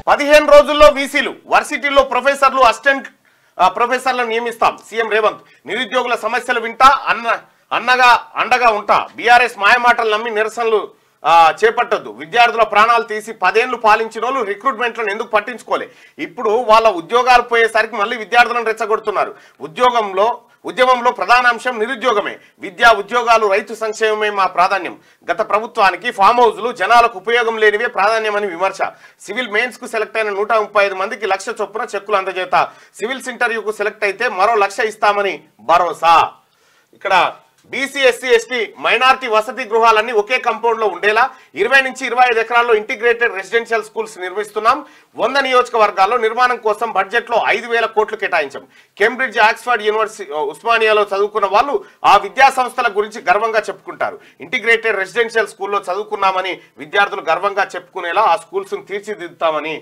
15 రోజుల్లో వీసీలు వర్సిటీల్లో ప్రొఫెసర్లు assistant ప్రొఫెసర్లను నియమిస్తాం CM Revanth నిరుద్యోగుల సమస్యలు వింటా అండగా ఉంటా బీఆర్ఎస్ మాయమాటలు నమ్మి నిరసనలు చేపట్టద్దు విద్యార్థుల ప్రాణాలు తీసి 10 ఏళ్లు పాలించిన వాళ్ళు రిక్రూట్మెంట్లను ఎందుకు పట్టించుకోలే ఇప్పుడు వాళ్ళ ఉద్యోగాలు పోయేసరికి మళ్ళీ విద్యార్థులను రెచ్చగొడుతున్నారు ఉద్యమంలో ప్రధాన అంశం నిరుద్యోగమే విద్యా ఉద్యోగాలు రైతు సంక్షేమమే మా ప్రాధాన్యం గత ప్రభుత్వానికి ఫామ్ హౌస్లు జనాలకు ఉపయోగం లేనివే ప్రాధాన్యమని విమర్శ సివిల్ మెయిన్స్ కు సెలెక్ట్ అయిన 135 మందికి 1 లక్ష చొప్పున చెక్కులు అందజేత సివిల్స్ ఇంటర్వ్యూకు సెలెక్ట్ అయితే మరో 1 లక్ష ఇస్తామని భరోసా ఇక్కడ బీసీ ఎస్సీ ఎస్టీ మైనారిటీ వసతి గృహాలన్నీ ఒకే కాంపౌండ్ లో ఉండేలా 20 నుంచి 25 ఎకరాల్లో ఇంటిగ్రేటెడ్ రెసిడెన్షియల్ స్కూల్స్ నిర్మిస్తున్నాం 100 నియోజకవర్గాల్లో నిర్మాణం కోసం బడ్జెట్ లో 5,000 కోట్లు కేటాయించాం కేంబ్రిడ్జ్ ఆక్స్ఫర్డ్ యూనివర్సిటీ ఉస్మానియాలో చదువుకున్న వాళ్ళు ఆ విద్యా సంస్థల గురించి గర్వంగా చెప్పుకుంటారు ఇంటిగ్రేటెడ్ రెసిడెన్షియల్ స్కూల్లో చదువుకున్నామని విద్యార్థులు గర్వంగా చెప్పుకునేలా ఆ స్కూల్స్ తీర్చిదిద్దుతామని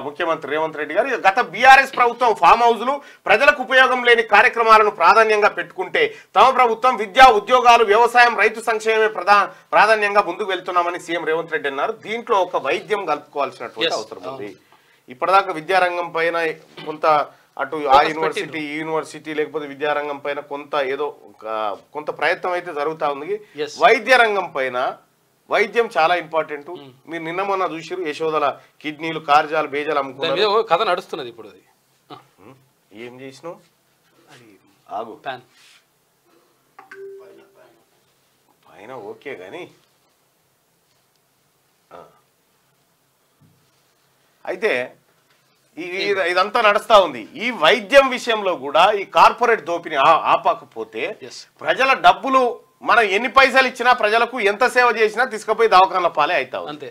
ముఖ్యమంత్రి రేవంత్ రెడ్డి గారు గత బీఆర్ఎస్ ప్రభుత్వం ఫామ్ హౌస్లు ప్రజలకు ఉపయోగం లేని కార్యక్రమాలను ప్రాధాన్యంగా పెట్టుకుంటే తమ ప్రభుత్వం విద్యా ఉద్యోగాలు వ్యవసాయం రైతు సంక్షేమమే ప్రాధాన్యంగా ముందుకు వెళ్తున్నామని సీఎం రేవంత్ రెడ్డి అన్నారు దీంట్లో ఒక వైద్యం కలుపుకోవాల్సినటువంటి అవసరం ఉంది ఇప్పటిదాకా విద్యారంగం పైన కొంత అటు ఆ యూనివర్సిటీ ఈ యూనివర్సిటీ లేకపోతే విద్యారంగం పైన కొంత ప్రయత్నం అయితే జరుగుతా ఉంది వైద్య రంగం పైన వైద్యం చాలా ఇంపార్టెంట్ మీరు నిన్న మొన్న చూసిరు యశోదల కిడ్నీలు కార్జాలు బేజాలు అమ్ముకున్నారు కథ నడుస్తున్నది ఇప్పుడు అది ఏం చేసినావు ఆగు పైన ఓకే గాని అయితే ఇదంతా నడుస్తా ఉంది ఈ వైద్యం విషయంలో కూడా ఈ కార్పొరేట్ దోపిని ఆపకపోతే ప్రజల డబ్బులు మనం ఎన్ని పైసలు ఇచ్చినా ప్రజలకు ఎంత సేవ చేసినా తీసుకుపోయి దవాఖానల పాలే అవుతావు అంతే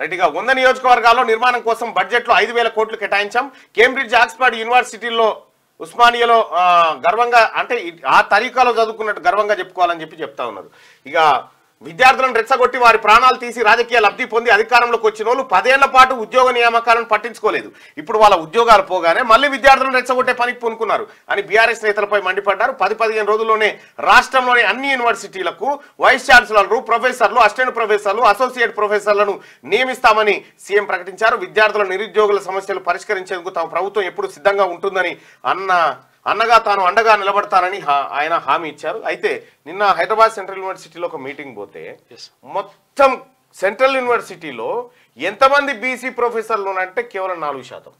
రైట్గా 100 నియోజకవర్గాల్లో నిర్మాణం కోసం బడ్జెట్ లో 5,000 కోట్లు కేటాయించాం కేంబ్రిడ్జ్ ఆక్స్ఫర్డ్ యూనివర్సిటీలో ఉస్మానియాలో గర్వంగా అంటే ఆ తరీకాలో చదువుకున్నట్టు గర్వంగా చెప్పుకోవాలని చెప్తా ఉన్నారు ఇక విద్యార్థులను రెచ్చగొట్టి వారి ప్రాణాలు తీసి రాజకీయ లబ్ధి పొంది అధికారంలోకి వచ్చిన వాళ్ళు 10 ఏళ్ల పాటు ఉద్యోగ నియామకాలను పట్టించుకోలేదు ఇప్పుడు వాళ్ళ ఉద్యోగాలు పోగానే మళ్ళీ విద్యార్థులను రెచ్చగొట్టే పనికి పూనుకున్నారు అని బీఆర్ఎస్ నేతలపై మండిపడ్డారు 10-15 రోజుల్లోనే రాష్ట్రంలోని అన్ని యూనివర్సిటీలకు వైస్ ఛాన్సలర్లు ప్రొఫెసర్లు అసిస్టెంట్ ప్రొఫెసర్లు అసోసియేట్ ప్రొఫెసర్లను నియమిస్తామని సీఎం ప్రకటించారు విద్యార్థుల నిరుద్యోగుల సమస్యలు పరిష్కరించేందుకు తమ ప్రభుత్వం ఎప్పుడు సిద్ధంగా ఉంటుందని అన్నగా తాను అండగా నిలబడతానని ఆయన హామీ ఇచ్చారు అయితే నిన్న హైదరాబాద్ సెంట్రల్ యూనివర్సిటీలో ఒక మీటింగ్ పోతే మొత్తం సెంట్రల్ యూనివర్సిటీలో ఎంతమంది బీసీ ప్రొఫెసర్లు ఉన్నారంటే కేవలం 4%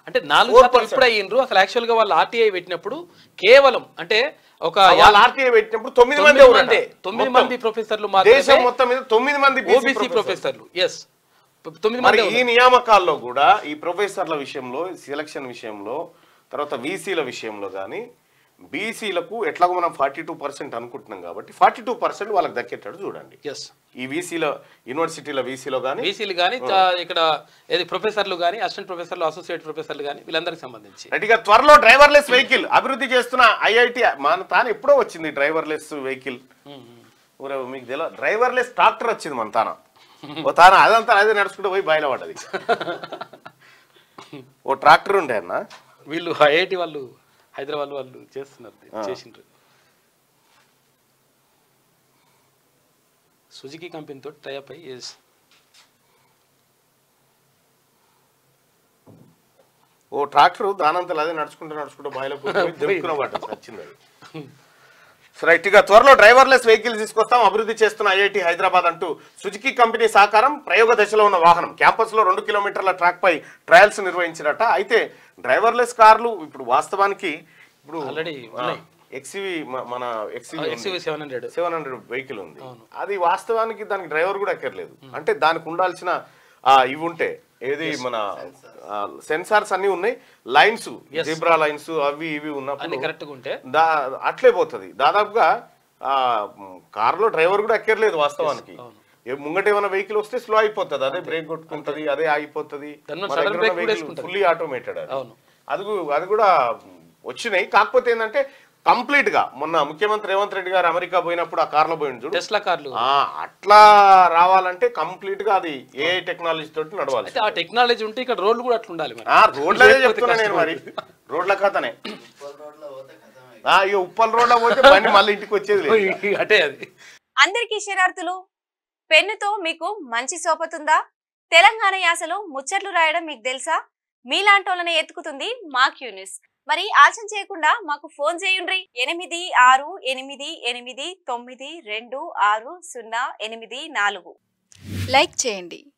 అంటే 4% ఇప్పుడు అయ్యిండ్రు అసలు యాక్చువల్ గా వాళ్ళు ఆర్టీఐ పెట్టినప్పుడు కేవలం అంటే ఒక ఆర్టీఐ పెట్టినప్పుడు 9 మంది ప్రొఫెసర్లు దేశం మొత్తం మీద 9 మంది ఓబీసీ ప్రొఫెసర్లు మరి ఈ నియామకాల్లో కూడా ఈ ప్రొఫెసర్ల విషయంలో సెలక్షన్ విషయంలో తర్వాత వీసీల విషయంలో కానీ బీసీలకు ఎట్లాగో మనం 42% అనుకుంటున్నాం కాబట్టి 42% వాళ్ళకి దక్కేటట్టు చూడండి ఈ వీసీలో యూనివర్సిటీల వీసీలు కానీ ఇక్కడ ఏది ప్రొఫెసర్లు కానీ అసిస్టెంట్ ప్రొఫెసర్లు అసోసియేట్ ప్రొఫెసర్లు కానీ వీళ్ళందరికి సంబంధించి రైట్గా త్వరలో డ్రైవర్లెస్ వెహికల్ అభివృద్ధి చేస్తున్న ఐఐటి మన తాను ఎప్పుడో వచ్చింది డ్రైవర్లెస్ వెహికల్ మీకు తెలియదు డ్రైవర్లెస్ ట్రాక్టర్ వచ్చింది మన తాన అదంతా అదే నడుచుకుంటూ పోయి బయలు పడ్డది ఓ ట్రాక్టర్ ఉండే అన్న వీళ్ళు ఐఐటి వాళ్ళు హైదరాబాద్ వాళ్ళు చేసిండ్రు సుజుకి కంపెనీతో టైఅప్ అయ్యి ఓ ట్రాక్టర్ దానంతలు అదే నడుచుకుంటూ బాయిలో వచ్చింది అది రైట్గా త్వరలో డ్రైవర్లెస్ వెహికల్స్ తీసుకొస్తాం అభివృద్ధి చేస్తున్న ఐఐటి హైదరాబాద్ అంటూ సుజుకి కంపెనీ సహకారం ప్రయోగ దశలో ఉన్న వాహనం క్యాంపస్ లో 2 కిలోమీటర్ల ట్రాక్ పై ట్రయల్స్ నిర్వహించినట్ట అయితే డ్రైవర్లెస్ కార్లు ఇప్పుడు వాస్తవానికి ఇప్పుడు ఎక్స్యూవీ మన ఎక్స్యూవీ 700 వెహికల్ ఉంది అది వాస్తవానికి దానికి డ్రైవర్ కూడా ఎక్కర్లేదు అంటే దానికి ఉండాల్సిన ఇవి ఉంటే ఏది మన సెన్సార్స్ అన్ని ఉన్నాయి లైన్స్ జీబ్రా లైన్స్ అవి ఇవి ఉన్నప్పుడు అట్లే పోతుంది దాదాపుగా కారులో డ్రైవర్ కూడా ఎక్కర్లేదు వాస్తవానికి ముంగట ఏమైనా వెహికల్ వస్తే స్లో అయిపోతుంది అదే బ్రేక్ కొట్టుకుంటది అదే ఆగిపోతుంది ఫుల్లీ ఆటోమేటెడ్ అది కూడా వచ్చినాయి కాకపోతే ఏంటంటే కంప్లీట్ గా మొన్న ముఖ్యమంత్రి రేవంత్ రెడ్డి గారు అమెరికా పోయినప్పుడు ఆ కార్లో పోయింది చూడు టెస్లా కార్లు అట్లా రావాలంటే కంప్లీట్ గా అది ఏఐ టెక్నాలజీ తోటి నడవాలి ఆ టెక్నాలజీ ఉంటే ఇక్కడ రోడ్లు కూడా అట్లా ఉండాలి రోడ్లనే చెప్తున్నా నేను మరి రోడ్ల కథనే ఉప్పల్ రోడ్ల పోతే బండి మళ్ళీ ఇంటికి వచ్చేది అంటే అది అందరికీ శరార్థులు పెన్నుతో మీకు మంచి సోపతుందా తెలంగాణ యాసలో ముచ్చట్లు రాయడం మీకు తెలుసా? మీలాంటోళ్ళని ఎత్తుకుతుంది మా క్యూ న్యూస్. మరి ఆలస్యం చేయకుండా మాకు ఫోన్ చేయండి. 8688892608 లైక్ చేయండి.